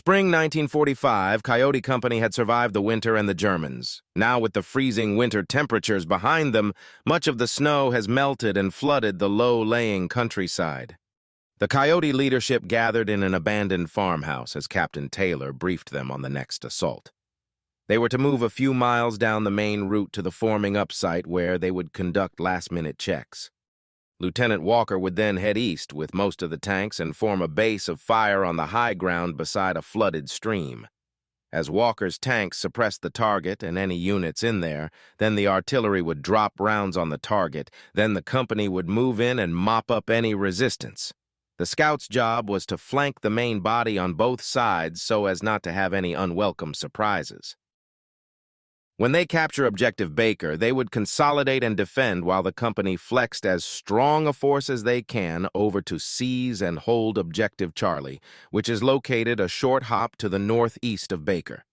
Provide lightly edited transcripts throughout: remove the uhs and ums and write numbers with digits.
Spring 1945, Coyote Company had survived the winter and the Germans. Now, with the freezing winter temperatures behind them, much of the snow has melted and flooded the low-lying countryside. The Coyote leadership gathered in an abandoned farmhouse as Captain Taylor briefed them on the next assault. They were to move a few miles down the main route to the forming up site where they would conduct last-minute checks. Lieutenant Walker would then head east with most of the tanks and form a base of fire on the high ground beside a flooded stream. As Walker's tanks suppressed the target and any units in there, then the artillery would drop rounds on the target, then the company would move in and mop up any resistance. The scouts' job was to flank the main body on both sides so as not to have any unwelcome surprises. When they capture Objective Baker, they would consolidate and defend while the company flexed as strong a force as they can over to seize and hold Objective Charlie, which is located a short hop to the northeast of Baker.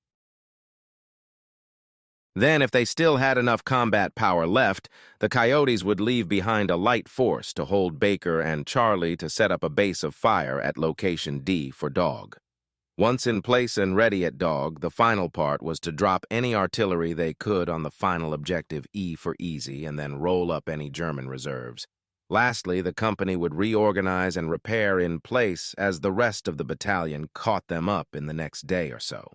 Then, if they still had enough combat power left, the Coyotes would leave behind a light force to hold Baker and Charlie to set up a base of fire at location D for Dog. Once in place and ready at Dog, the final part was to drop any artillery they could on the final objective E for Easy and then roll up any German reserves. Lastly, the company would reorganize and repair in place as the rest of the battalion caught them up in the next day or so.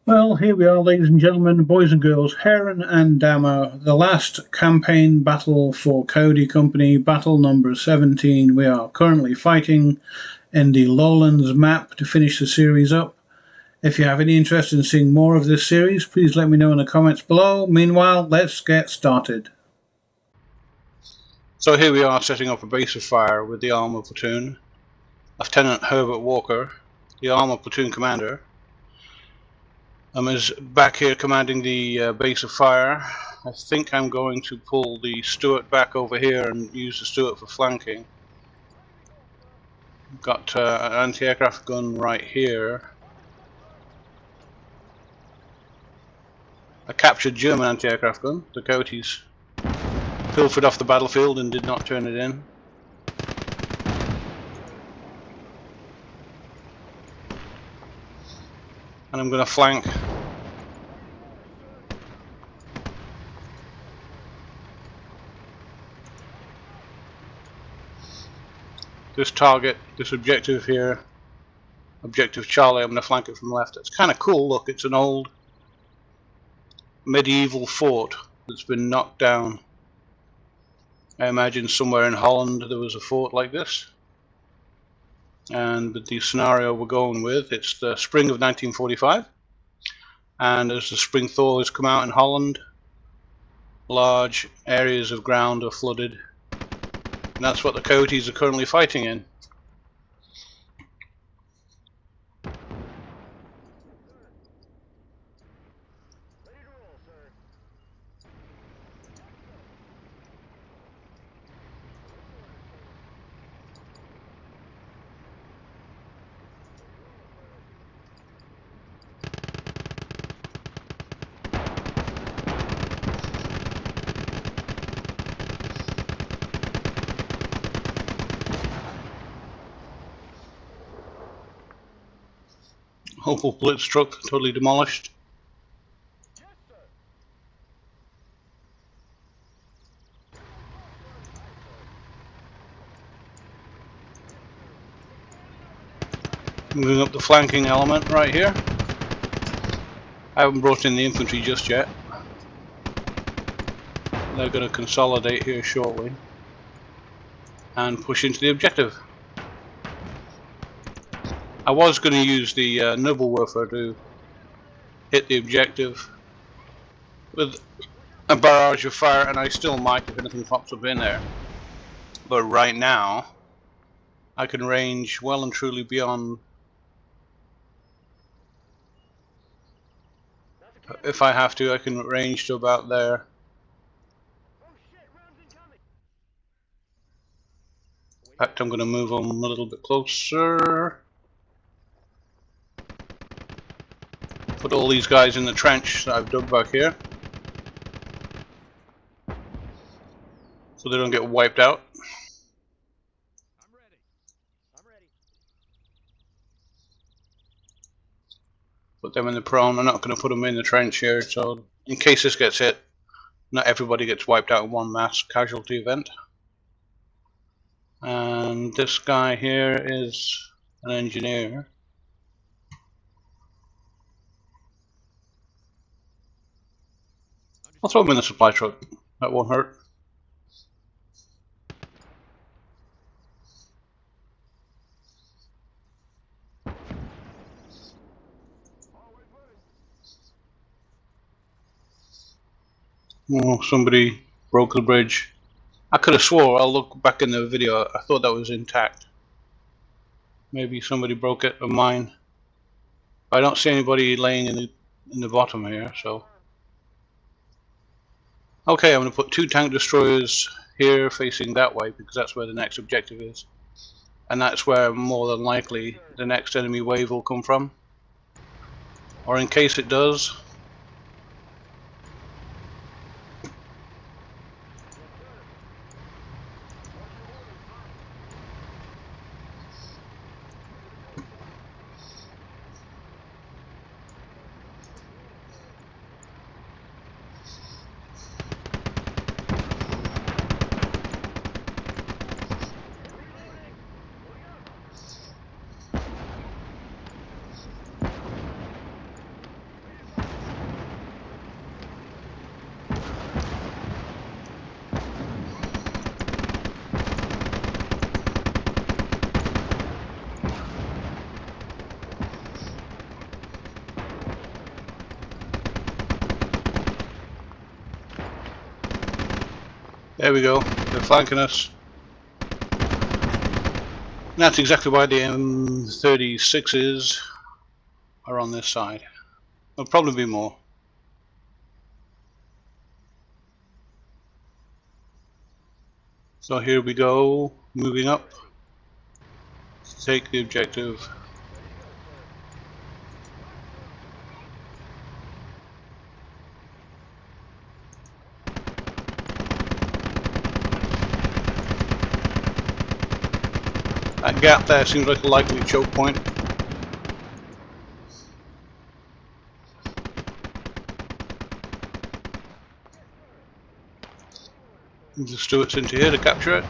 Well, here we are, ladies and gentlemen, boys and girls, Heron and Damo, the last campaign battle for Coyote Company, battle number 17. We are currently fighting in the Lowlands map to finish the series up. If you have any interest in seeing more of this series, please let me know in the comments below. Meanwhile, let's get started. So here we are setting up a base of fire with the Armour Platoon. Lieutenant Herbert Walker, the Armour Platoon Commander, is back here commanding the base of fire. I think I'm going to pull the Stuart back over here and use the Stuart for flanking. Got an anti-aircraft gun right here. A captured German anti-aircraft gun. The Coyotes pilfered off the battlefield and did not turn it in. And I'm going to flank this target, this objective here, Objective Charlie. I'm going to flank it from the left. It's kind of cool. Look, it's an old medieval fort that's been knocked down. I imagine somewhere in Holland there was a fort like this. And with the scenario we're going with, it's the spring of 1945. And as the spring thaw has come out in Holland, large areas of ground are flooded. And that's what the Coyotes are currently fighting in. Opel Blitz truck totally demolished. Moving up the flanking element right here. I haven't brought in the infantry just yet. They're going to consolidate here shortly and push into the objective. I was going to use the Nobelwerfer to hit the objective with a barrage of fire, and I still might if anything pops up in there. But right now, I can range well and truly beyond. If I have to, I can range to about there. In fact, I'm going to move on a little bit closer. Put all these guys in the trench that I've dug back here, so they don't get wiped out. I'm ready. Put them in the prone. I'm not going to put them in the trench here, so in case this gets hit, not everybody gets wiped out in one mass casualty event. And this guy here is an engineer. I'll throw him in the supply truck. That won't hurt. Oh, somebody broke the bridge. I could have swore, I'll look back in the video, I thought that was intact. Maybe somebody broke it, or mine. I don't see anybody laying in the bottom here, so. Okay, I'm going to put 2 tank destroyers here facing that way, because that's where the next objective is. And that's where more than likely the next enemy wave will come from. Or in case it does. There we go, they're flanking us. And that's exactly why the M36s are on this side. There'll probably be more. So here we go, moving up to take the objective. That gap there seems like a likely choke point. The Stuarts into here to capture it.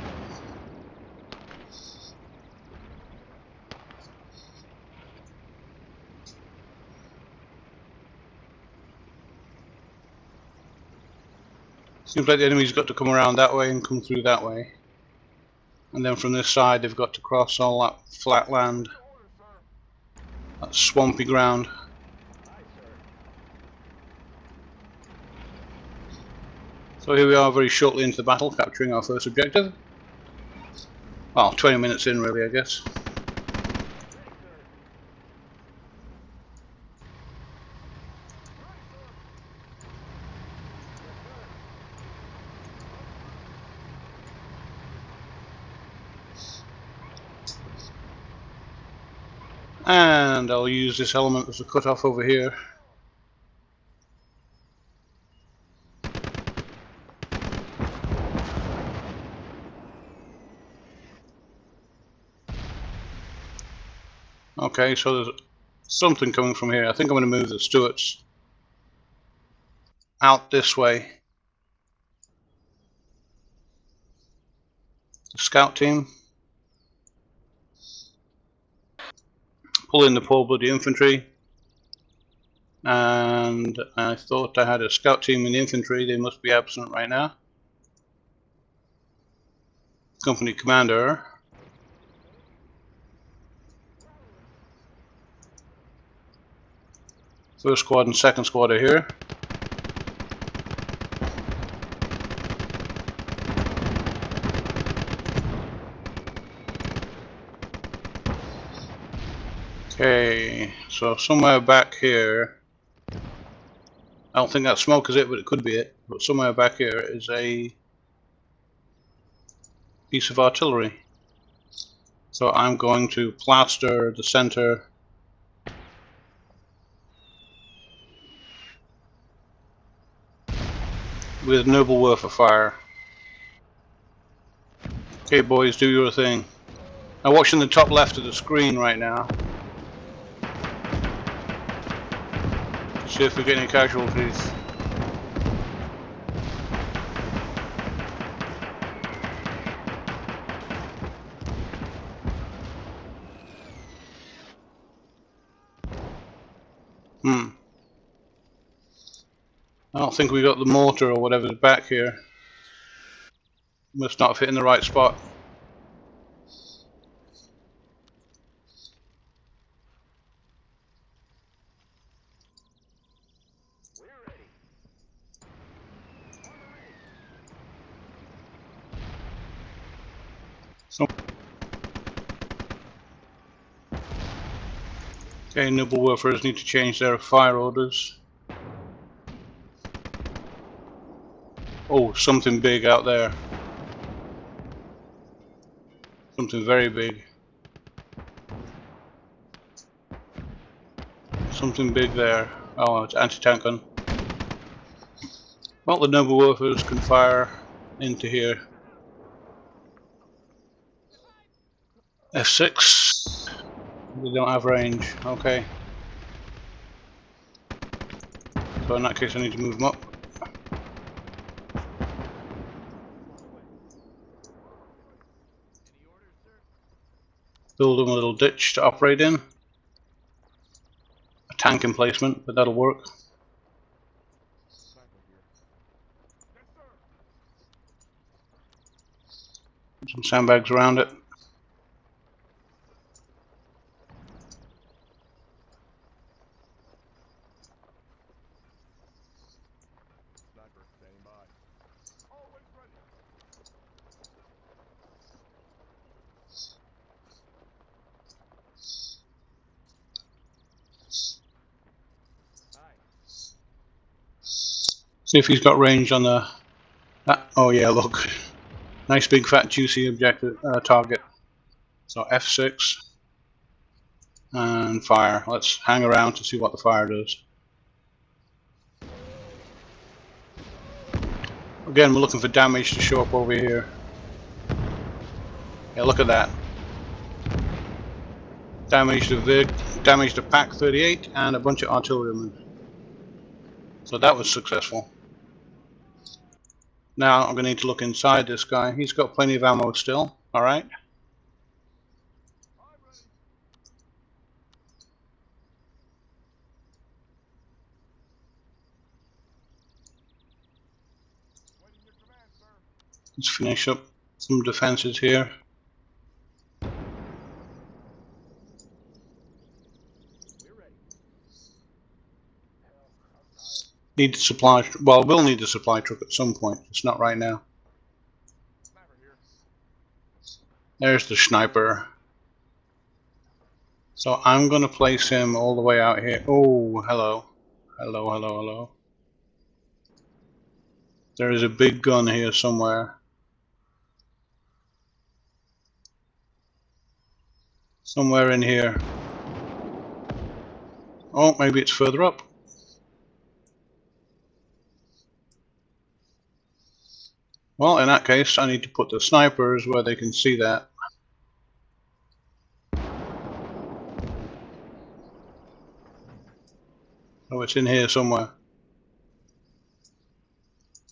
Seems like the enemy's got to come around that way and come through that way. And then from this side they've got to cross all that flat land, that swampy ground. So here we are very shortly into the battle, capturing our first objective. Well, 20 minutes in really, I guess. And I'll use this element as a cutoff over here. Okay, so there's something coming from here. I think I'm going to move the Stuarts out this way. The scout team. Pull in the poor bloody infantry. And I thought I had a scout team in the infantry. They must be absent right now. Company commander. First squad and second squad are here. Okay, so somewhere back here, I don't think that smoke is it, but it could be it. But somewhere back here is a piece of artillery. So I'm going to plaster the center with noble Werfer fire. Okay boys, do your thing. I'm watching the top left of the screen right now. See if we get any casualties. I don't think we got the mortar or whatever's back here. Must not have hit in the right spot. Okay, noble warfers need to change their fire orders. Oh, something big out there. Something very big. Something big there. Oh, it's anti-tank gun. Well, the noble warfers can fire into here. F6. They don't have range. Okay. So in that case I need to move them up. Build them a little ditch to operate in. A tank emplacement, but that'll work. Some sandbags around it. See if he's got range on the... oh yeah, look. Nice big fat juicy objective target. So F6 and fire. Let's hang around to see what the fire does. Again, we're looking for damage to show up over here. Yeah, look at that. Damage to Pack 38 and a bunch of artillerymen. So that was successful. Now I'm going to need to look inside this guy. He's got plenty of ammo still. Alright. Let's finish up some defenses here. Need the supply. Well, we'll need the supply truck at some point. It's not right now. There's the sniper. So I'm going to place him all the way out here. Oh, hello. Hello, hello, hello. There is a big gun here somewhere. Somewhere in here. Oh, maybe it's further up. Well, in that case, I need to put the snipers where they can see that. Oh, it's in here somewhere.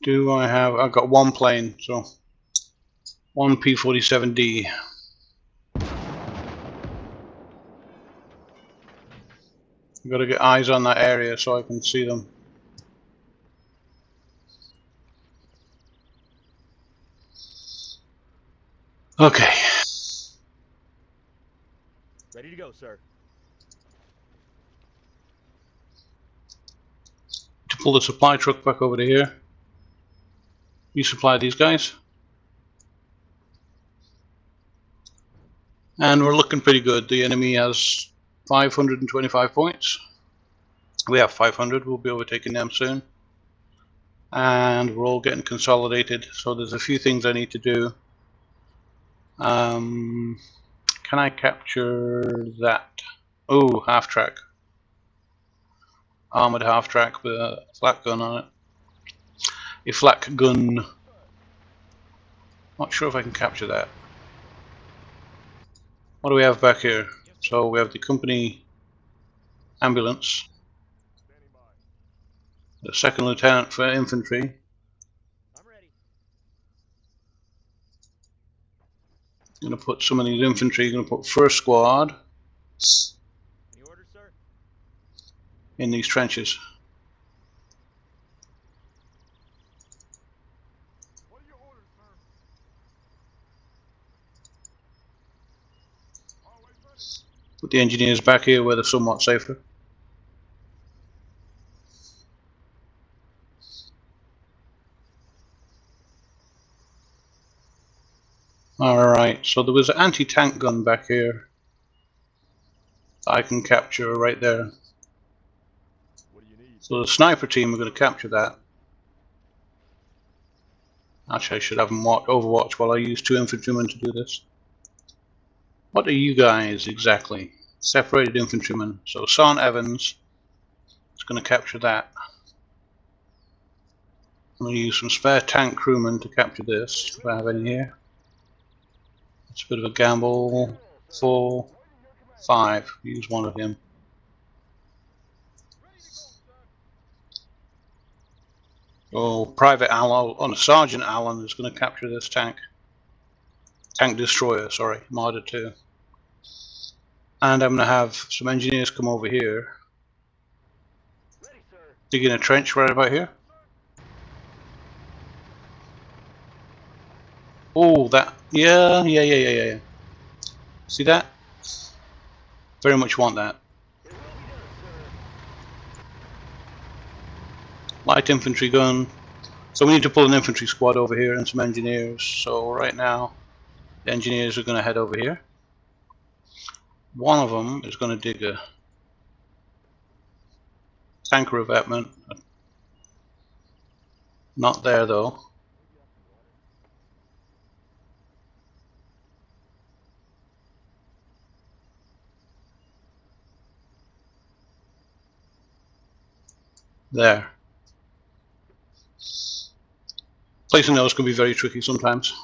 Do I have... I've got one plane, so... one P-47D. I've got to get eyes on that area so I can see them. Okay. Ready to go, sir. To pull the supply truck back over to here. You supply these guys. And we're looking pretty good. The enemy has 525 points. We have 500. We'll be overtaking them soon. And we're all getting consolidated. So there's a few things I need to do. Can I capture that? Oh, half track. Armored half track with a flak gun on it. A flak gun. Not sure if I can capture that. What do we have back here? So we have the company ambulance. The second lieutenant for infantry. I'm ready. I'm going to put some of these infantry, going to put first squad Any orders, sir? in these trenches. What are your orders, sir? Always ready. Put the engineers back here where they're somewhat safer. Alright, so there was an anti-tank gun back here that I can capture right there. What do you need? So the sniper team are going to capture that. Actually, I should have them overwatch while I use 2 infantrymen to do this. What are you guys exactly? Separated infantrymen. So Sergeant Evans is going to capture that. I'm going to use some spare tank crewmen to capture this, if I have any here. It's a bit of a gamble. 4, 5. Use one of him. Oh, Private Allen, Sergeant Allen is going to capture this tank. Tank destroyer, sorry, Marder 2. And I'm going to have some engineers come over here. Ready, sir. Dig in a trench right about here. Oh, that, yeah. See that? Very much want that. It will be done, sir. Light infantry gun. So we need to pull an infantry squad over here and some engineers. So right now, the engineers are going to head over here. One of them is going to dig a tank revetment. Not there though. There. Placing those can be very tricky sometimes.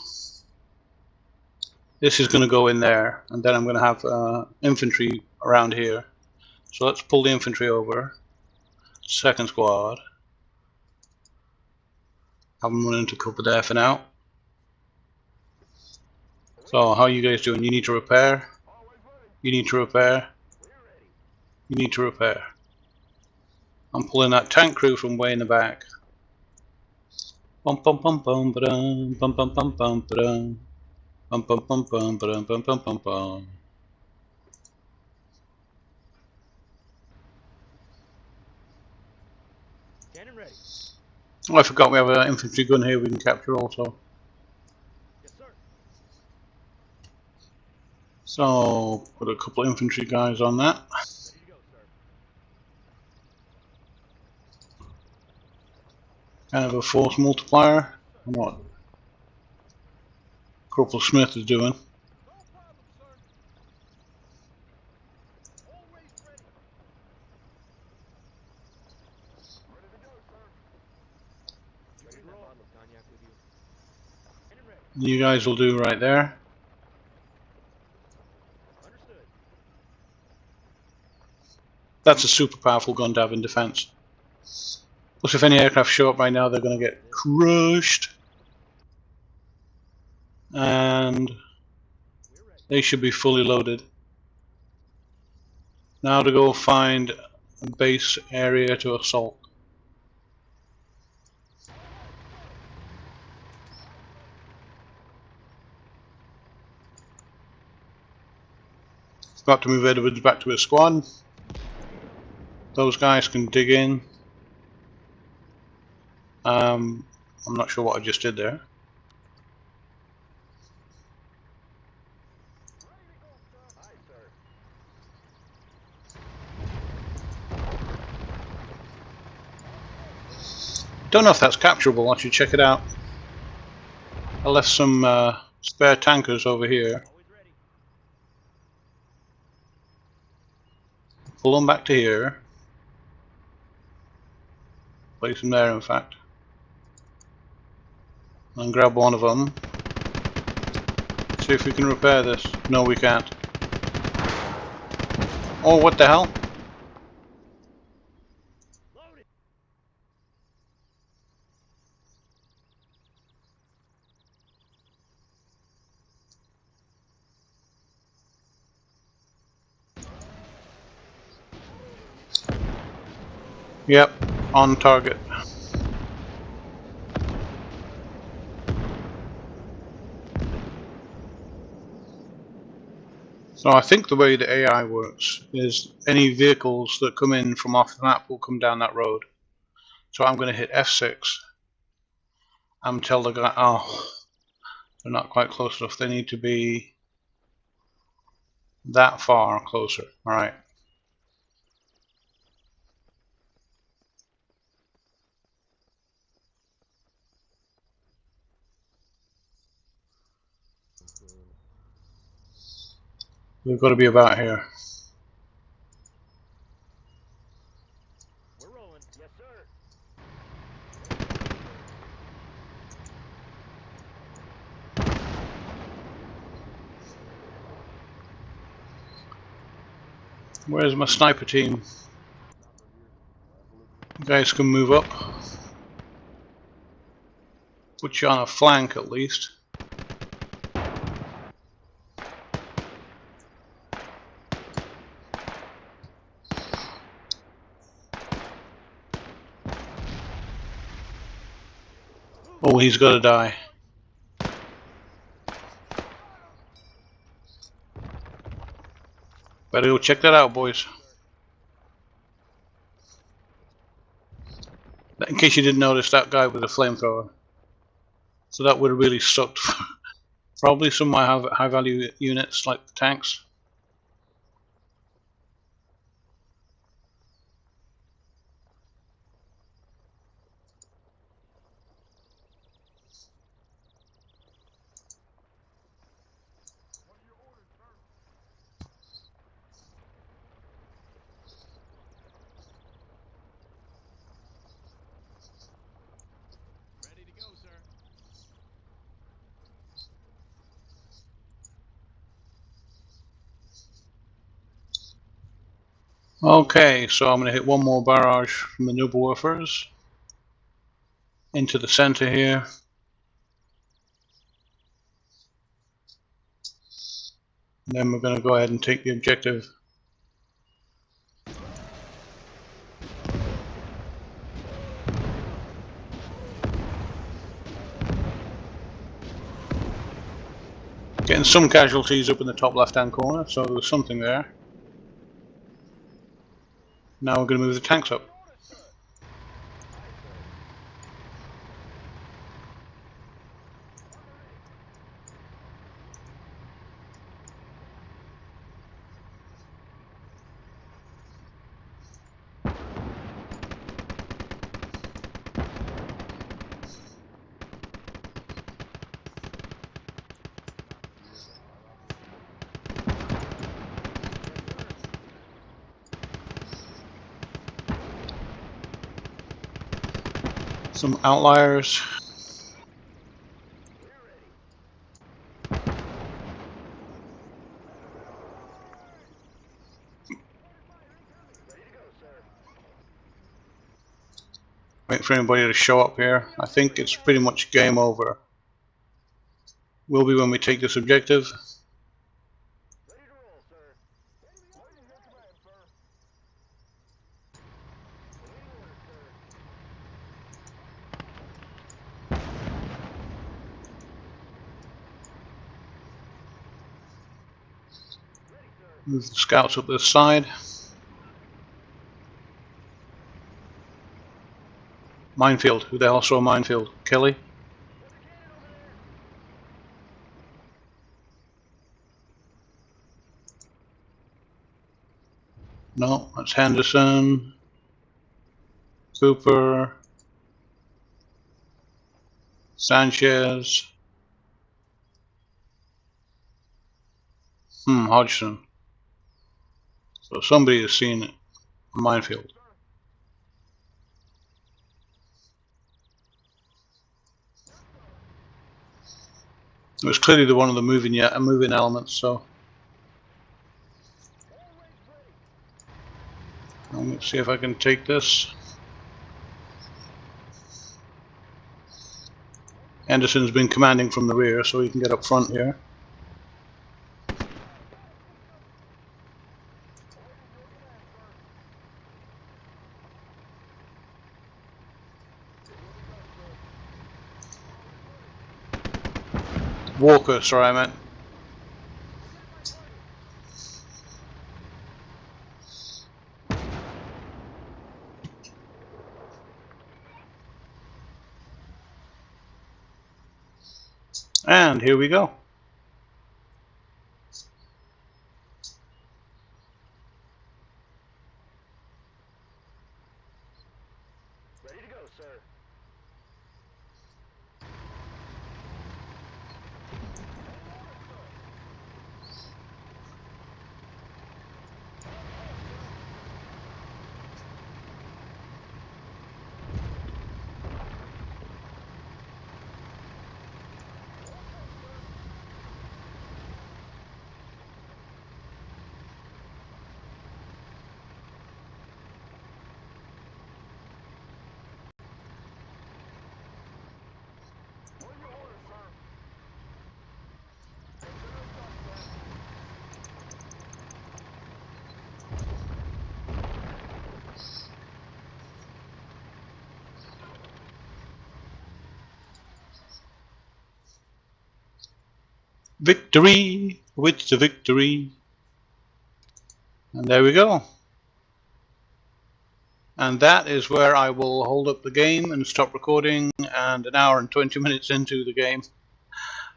This is going to go in there, and then I'm going to have infantry around here. So let's pull the infantry over. Second squad. Have them run into cover there for now. So how are you guys doing? You need to repair. You need to repair. You need to repair. I'm pulling that tank crew from way in the back. Bum bum bum bum ba-dum, bum bum bum bum ba-dum. Bum bum bum bum ba-dum, bum bum bum bum. Cannon ready. Oh, I forgot we have an infantry gun here we can capture also. Yes, sir. So put a couple of infantry guys on that. Ready to go, sir. Kind of a force multiplier. And what Corporal Smith is doing. No problem, sir. Always ready. Ready to go, sir. Ready to roll. Bottle of cognac with you. Cannon ready. You guys will do right there. Understood. That's a super powerful gun to have in defense. Plus if any aircraft show up right now they're going to get crushed. And We're ready. they should be fully loaded. Now to go find a base area to assault. Got to move Edwards back to his squad. Those guys can dig in. I'm not sure what I just did there. Aye, sir. Don't know if that's capturable, I should check it out. I left some spare tankers over here. Always ready. Pull them back to here. Place them there in fact. And grab one of them. See if we can repair this. No, we can't. Oh, what the hell? Loaded. Yep, on target. So I think the way the AI works is any vehicles that come in from off the map will come down that road. So I'm going to hit F6 and tell the guy, oh, they're not quite close enough. They need to be that far closer. All right. We've got to be about here. We're rolling. Yes, sir. Where's my sniper team? You guys can move up. Put you on a flank at least. Oh, he's got to die. Better go check that out, boys. In case you didn't notice, that guy with a flamethrower. So that would have really sucked. Probably some of my high value units like the tanks. Ready to go, sir. Okay, so I'm going to hit one more barrage from the Noble Warfers into the center here. And then we're going to go ahead and take the objective. Getting some casualties up in the top left hand corner, so there's something there. Now we're going to move the tanks up. Some outliers. Wait for anybody to show up here. I think it's pretty much game over. Will be when we take this objective. Ready to roll, sir. Waiting your command, sir. Awaiting orders, sir. Ready, sir. Move the scouts up this side. Minefield. Who the hell saw a minefield? Kelly? There's a cannon over there. No, that's Henderson. Cooper. Sanchez. Hodgson. So somebody has seen a minefield. It was clearly one of the moving elements, so let's see if I can take this. Anderson's been commanding from the rear, so he can get up front here. Walker, sorry, I meant. And here we go. Ready to go, sir. On your order, sir. Consider it done, sir. Victory! With the victory! And there we go. And that is where I will hold up the game and stop recording, and an hour and 20 minutes into the game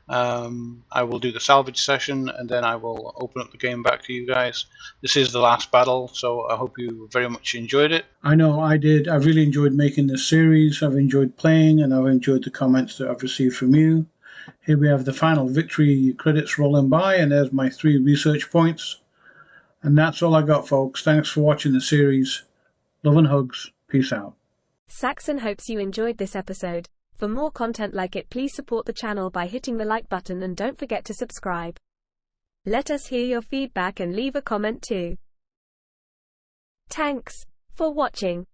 I will do the salvage session, and then I will open up the game back to you guys. This is the last battle, so I hope you very much enjoyed it. I know I did. I've really enjoyed making this series. I've enjoyed playing, and I've enjoyed the comments that I've received from you. Here we have the final victory credits rolling by, and there's my 3 research points. And that's all I got, folks. Thanks for watching the series. Love and hugs. Peace out. Saxon hopes you enjoyed this episode. For more content like it, please support the channel by hitting the like button and don't forget to subscribe. Let us hear your feedback and leave a comment too. Thanks for watching.